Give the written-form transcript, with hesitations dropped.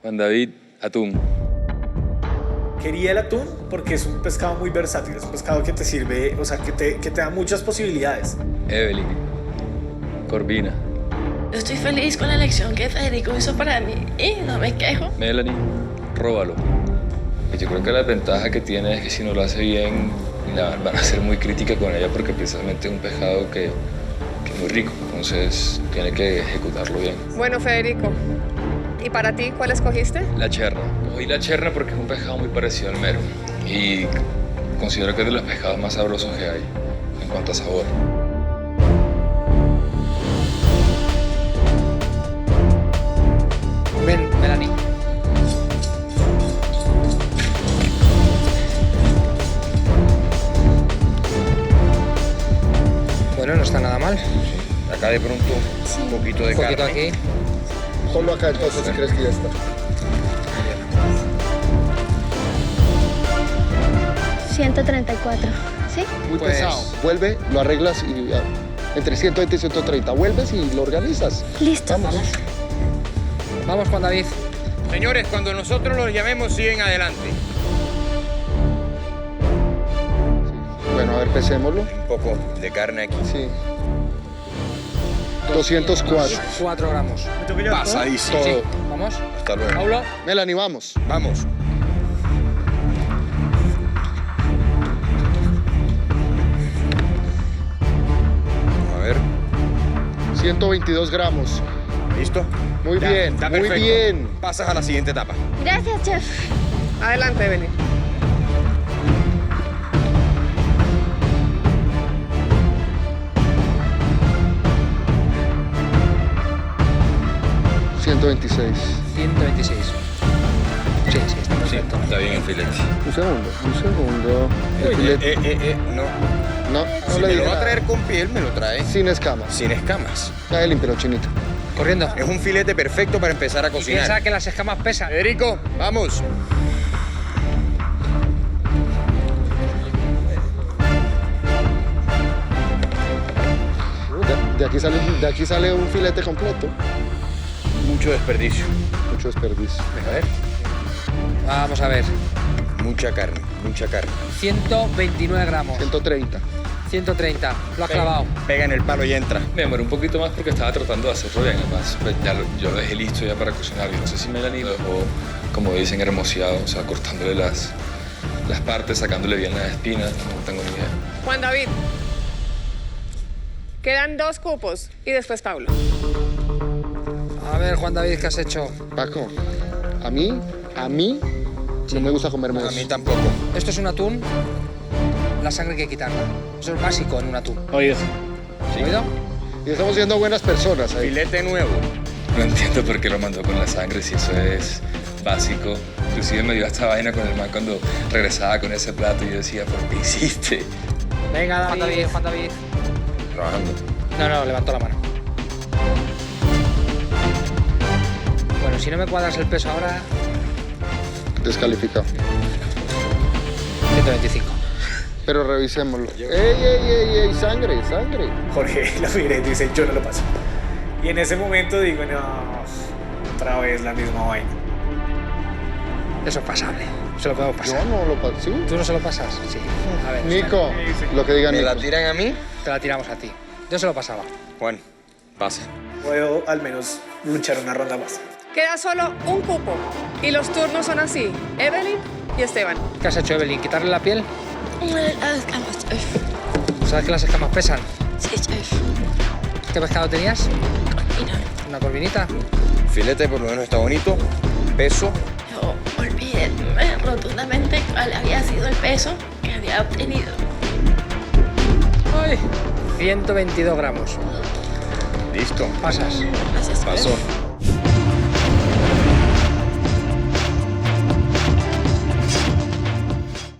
Juan David, atún. Quería el atún porque es un pescado muy versátil, es un pescado que te sirve, o sea, que te da muchas posibilidades. Evelyn, Corvina. Yo estoy feliz con la elección que Federico hizo para mí y no me quejo. Melanie, róbalo. Y yo creo que la ventaja que tiene es que si no lo hace bien, van a ser muy crítica con ella porque precisamente es un pescado que es muy rico, entonces tiene que ejecutarlo bien. Bueno, Federico, ¿y para ti cuál escogiste? La cherna. Cogí la cherna porque es un pescado muy parecido al mero y considero que es de los pescados más sabrosos que hay en cuanto a sabor. Ven, Melanie. Bueno, no está nada mal. Acá de pronto un poquito de Un poquito carne. aquí. Ponlo acá entonces si crees que ya está. 134, ¿sí? Muy Pues- pesado. Vuelve, lo arreglas y ya. Entre 120 y 130. Vuelves y lo organizas. Listo. Vamos. Vamos, Juan David. Señores, cuando nosotros los llamemos, siguen adelante. Bueno, a ver, pesémoslo. Un poco de carne aquí. Sí. 204. 4 gramos. ¿Me tengo que llevar todo? Pasadísimo. Sí, vamos. Hasta luego. Paulo. Melanie, vamos. Vamos. A ver, 122 gramos. ¿listo? Muy Ya, bien, está muy perfecto. bien. Pasas a la siguiente etapa. Gracias, chef. Adelante, Evelyn. Sí. 126. 126. Sí, sí, está perfecto. Está bien el filete. Un segundo. El Oye, filete. no. No, Si no le me lo dije va a nada. traer con piel, me lo trae Sin escamas. sin escamas. Ya limpio, chinito. Corriendo. Es un filete perfecto para empezar a Piensa cocinar. que las escamas pesan. Federico, vamos. De aquí sale un filete completo. Mucho desperdicio. Mucho desperdicio. A ver. Vamos a ver. Mucha carne, mucha carne. 129 gramos. 130. 130. Lo has clavado. Pega en el palo y entra. Me demoré un poquito más porque estaba tratando de hacerlo bien. Además, pues, yo lo dejé listo ya para cocinar. Y no sé si Melanie lo dejó, como dicen, hermoseado, o sea, cortándole las partes, sacándole bien las espinas. No tengo ni idea. Juan David. Quedan 2 cupos y después Paulo. A ver, Juan David, ¿qué has hecho? Paco, a mí no me gusta comerme A eso. mí tampoco. Esto es un atún. La sangre hay que quitarla. Eso es básico en un atún. Oye, ¿Oído? Y estamos siendo buenas personas ahí. Filete nuevo. No entiendo por qué lo mandó con la sangre, si eso es básico. Inclusive me dio esta vaina con el man cuando regresaba con ese plato y yo decía, ¿por qué hiciste? Venga, David. Juan David. Trabajando. No, levantó la mano. Bueno, si no me cuadras el peso ahora, Descalificado. 125. Pero revisémoslo. ¡Ey! ¡Sangre! Jorge lo mira y dice, yo no lo paso. Y en ese momento digo, no, otra vez la misma vaina. Eso es pasable. Se lo podemos pasar. Yo no lo paso. ¿Sí? ¿Tú no se lo pasas? Sí. A ver, Nico, lo que diga ¿Me la Nico. tiran a mí? te la tiramos a ti. Yo se lo pasaba. Juan, pasa. Puedo al menos luchar una ronda más. Queda solo un cupo y los turnos son así. Evelyn y Esteban. ¿Qué has hecho, Evelyn? ¿Quitarle la piel? Las escamas, chef. ¿Sabes que las escamas pesan? Sí, chef. ¿Qué pescado tenías? Mira, ¿Una corvinita? Filete por lo menos está bonito. Peso. yo olvidé rotundamente cuál había sido el peso que había obtenido. ¡Ay! 122 gramos. Listo. Pasas. Gracias, chef. Pasó.